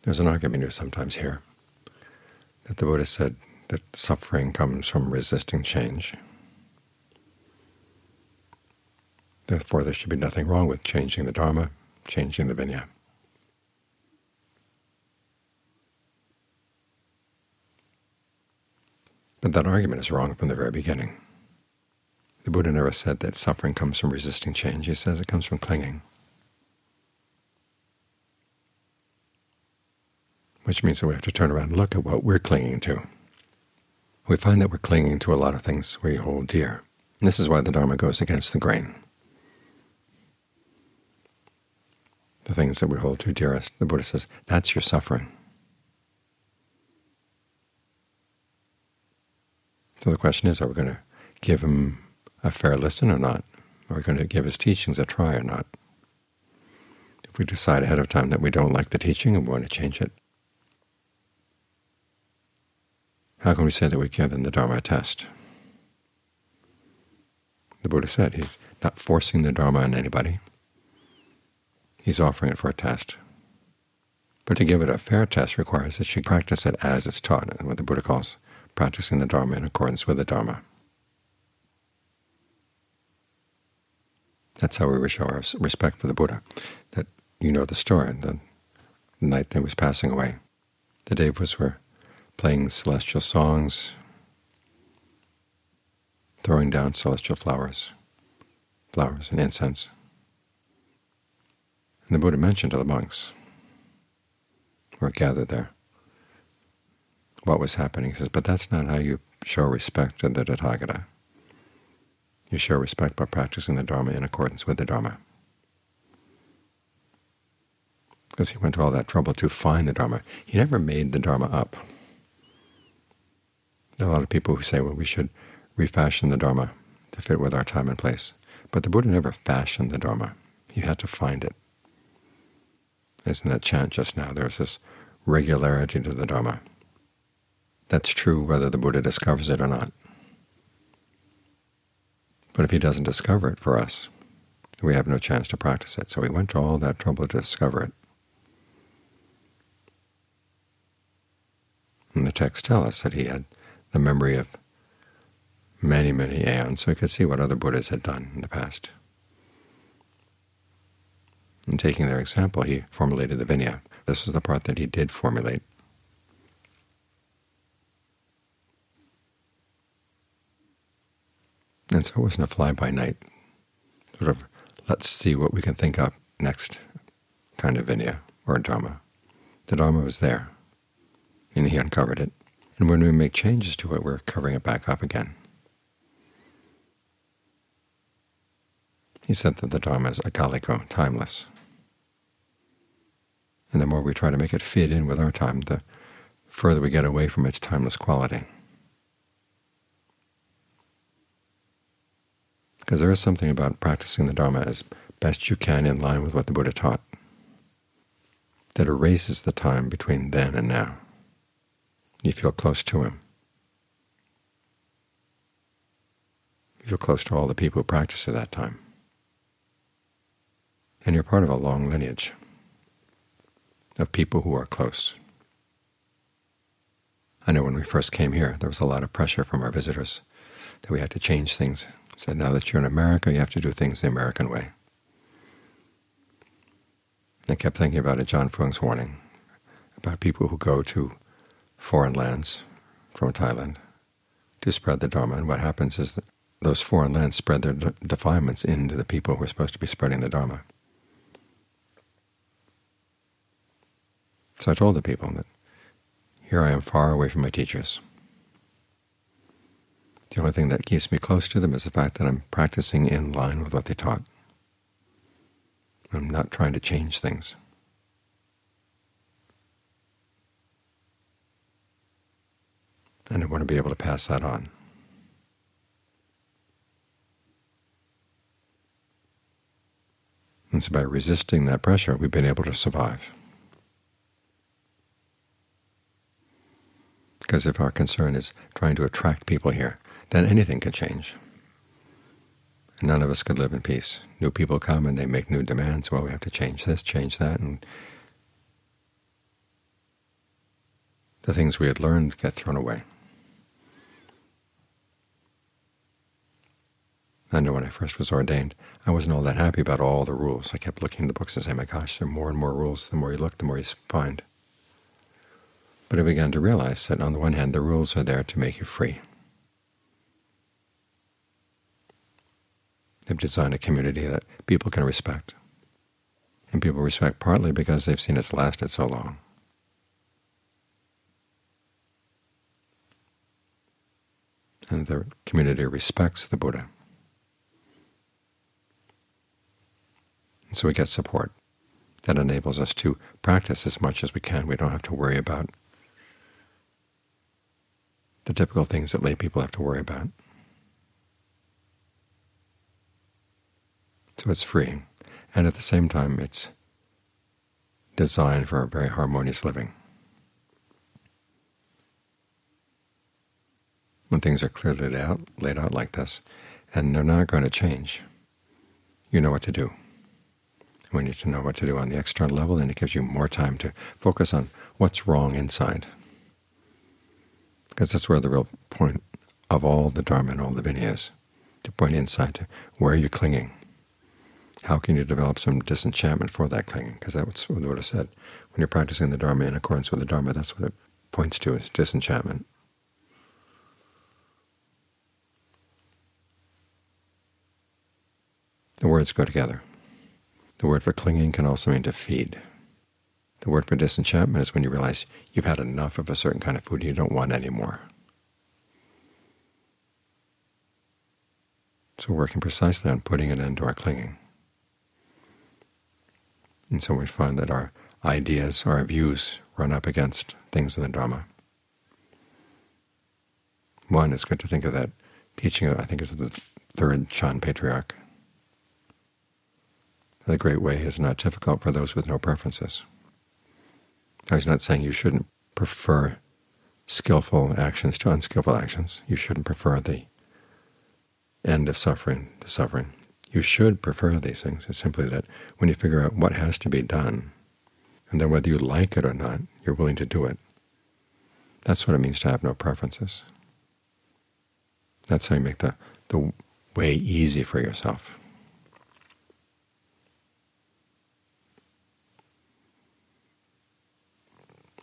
There's an argument you sometimes hear that the Buddha said that suffering comes from resisting change. Therefore, there should be nothing wrong with changing the Dharma, changing the Vinaya. But that argument is wrong from the very beginning. The Buddha never said that suffering comes from resisting change. He says it comes from clinging, which means that we have to turn around and look at what we're clinging to. We find that we're clinging to a lot of things we hold dear. And this is why the Dharma goes against the grain. The things that we hold too dearest, the Buddha says, that's your suffering. So the question is, are we going to give him a fair listen or not? Are we going to give his teachings a try or not? If we decide ahead of time that we don't like the teaching and we want to change it, how can we say that we've given the Dharma a test? The Buddha said he's not forcing the Dharma on anybody. He's offering it for a test. But to give it a fair test requires that you practice it as it's taught, what the Buddha calls practicing the Dharma in accordance with the Dharma. That's how we show our respect for the Buddha. That you know the story. The night that he was passing away, the devas were playing celestial songs, throwing down celestial flowers and incense. And the Buddha mentioned to the monks who were gathered there what was happening. He says, but that's not how you show respect to the Tathagata. You show respect by practicing the Dharma in accordance with the Dharma. Because he went to all that trouble to find the Dharma. He never made the Dharma up. There are a lot of people who say, well, we should refashion the Dharma to fit with our time and place. But the Buddha never fashioned the Dharma. You had to find it. As in that chant just now, there's this regularity to the Dharma. That's true whether the Buddha discovers it or not. But if he doesn't discover it for us, we have no chance to practice it. So he went to all that trouble to discover it. And the texts tell us that he had the memory of many, many aeons, so he could see what other Buddhas had done in the past. And taking their example, he formulated the Vinaya. This was the part that he did formulate. And so it wasn't a fly-by-night sort of let's see what we can think up next kind of Vinaya or Dharma. The Dharma was there, and he uncovered it. And when we make changes to it, we're covering it back up again. He said that the Dharma is akaliko, timeless. And the more we try to make it fit in with our time, the further we get away from its timeless quality. Because there is something about practicing the Dharma as best you can in line with what the Buddha taught that erases the time between then and now. You feel close to him. You feel close to all the people who practice at that time. And you're part of a long lineage of people who are close. I know when we first came here, there was a lot of pressure from our visitors that we had to change things. Said, now that you're in America, you have to do things the American way. I kept thinking about it, John Fung's warning about people who go to foreign lands from Thailand to spread the Dharma. And what happens is that those foreign lands spread their defilements into the people who are supposed to be spreading the Dharma. So I told the people that here I am far away from my teachers. The only thing that keeps me close to them is the fact that I'm practicing in line with what they taught. I'm not trying to change things. And I want to be able to pass that on. And so by resisting that pressure, we've been able to survive. Because if our concern is trying to attract people here, then anything can change. And none of us could live in peace. New people come and they make new demands. Well, we have to change this, change that. And the things we had learned get thrown away. I know when I first was ordained, I wasn't all that happy about all the rules. I kept looking in the books and saying, my gosh, there are more and more rules. The more you look, the more you find. But I began to realize that on the one hand, the rules are there to make you free. They've designed a community that people can respect. And people respect partly because they've seen it's lasted so long. And the community respects the Buddha. And so we get support that enables us to practice as much as we can. We don't have to worry about the typical things that lay people have to worry about. So it's free, and at the same time it's designed for a very harmonious living. When things are clearly laid out like this, and they're not going to change, you know what to do. We need to know what to do on the external level, and it gives you more time to focus on what's wrong inside. Because that's where the real point of all the Dharma and all the Vinaya is, to point inside to where are you clinging. How can you develop some disenchantment for that clinging? Because that's what the Buddha said. When you're practicing the Dharma in accordance with the Dharma, that's what it points to, is disenchantment. The words go together. The word for clinging can also mean to feed. The word for disenchantment is when you realize you've had enough of a certain kind of food and you don't want any more. So we're working precisely on putting an end to our clinging. And so we find that our ideas, our views, run up against things in the Dhamma. One, it's good to think of that teaching, I think it's the third Chan Patriarch. The great way is not difficult for those with no preferences. Now, he's not saying you shouldn't prefer skillful actions to unskillful actions. You shouldn't prefer the end of suffering to suffering. You should prefer these things. It's simply that when you figure out what has to be done, and then whether you like it or not, you're willing to do it. That's what it means to have no preferences. That's how you make the way easy for yourself.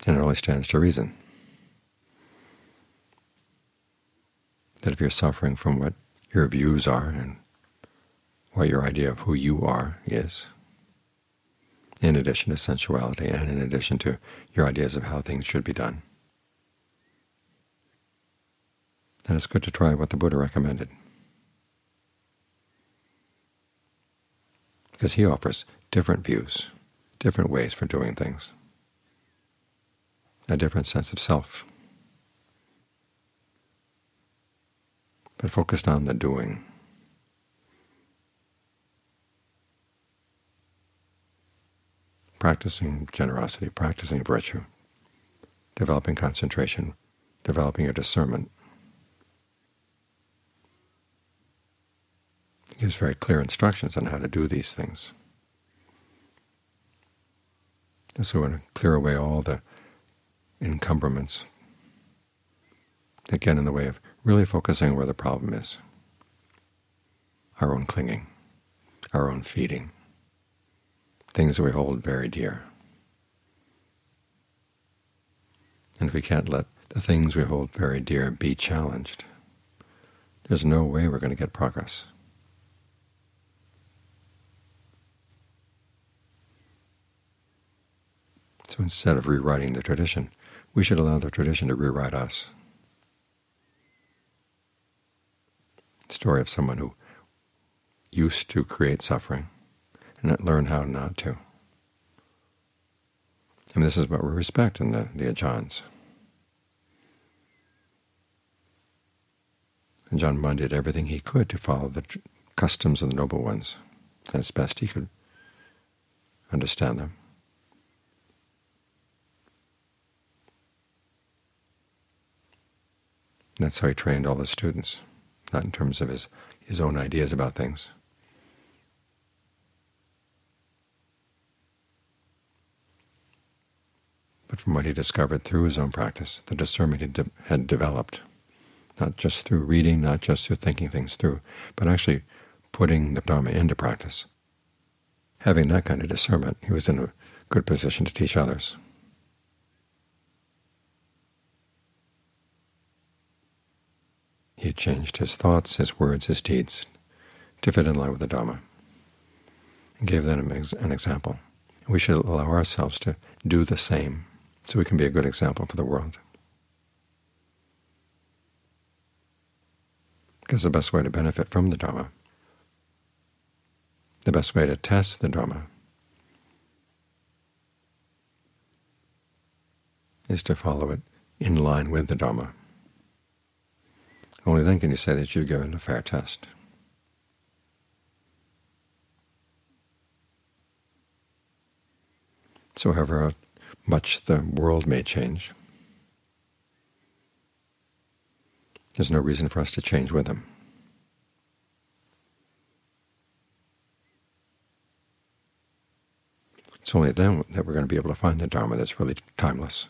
And it only stands to reason that if you're suffering from what your views are and what your idea of who you are is, in addition to sensuality and in addition to your ideas of how things should be done, then it's good to try what the Buddha recommended. Because he offers different views, different ways for doing things, a different sense of self, but focused on the doing. Practicing generosity, practicing virtue, developing concentration, developing your discernment. He gives very clear instructions on how to do these things. And so we want to clear away all the encumbrments that get in the way of really focusing where the problem is. Our own clinging, our own feeding, things that we hold very dear. And if we can't let the things we hold very dear be challenged, there's no way we're going to get progress. So instead of rewriting the tradition, we should allow the tradition to rewrite us. The story of someone who used to create suffering and learn how not to. And this is what we respect in the Ajahns. And Ajahn Mun did everything he could to follow the customs of the noble ones as best he could understand them. And that's how he trained all his students, not in terms of his own ideas about things. but from what he discovered through his own practice, the discernment he had developed, not just through reading, not just through thinking things through, but actually putting the Dharma into practice. Having that kind of discernment, he was in a good position to teach others. He had changed his thoughts, his words, his deeds to fit in line with the Dhamma, and gave them an example. We should allow ourselves to do the same so we can be a good example for the world. Because the best way to benefit from the Dhamma, the best way to test the Dhamma, is to follow it in line with the Dhamma. Only then can you say that you've given a fair test. So however much the world may change, there's no reason for us to change with them. It's only then that we're going to be able to find the Dharma that's really timeless.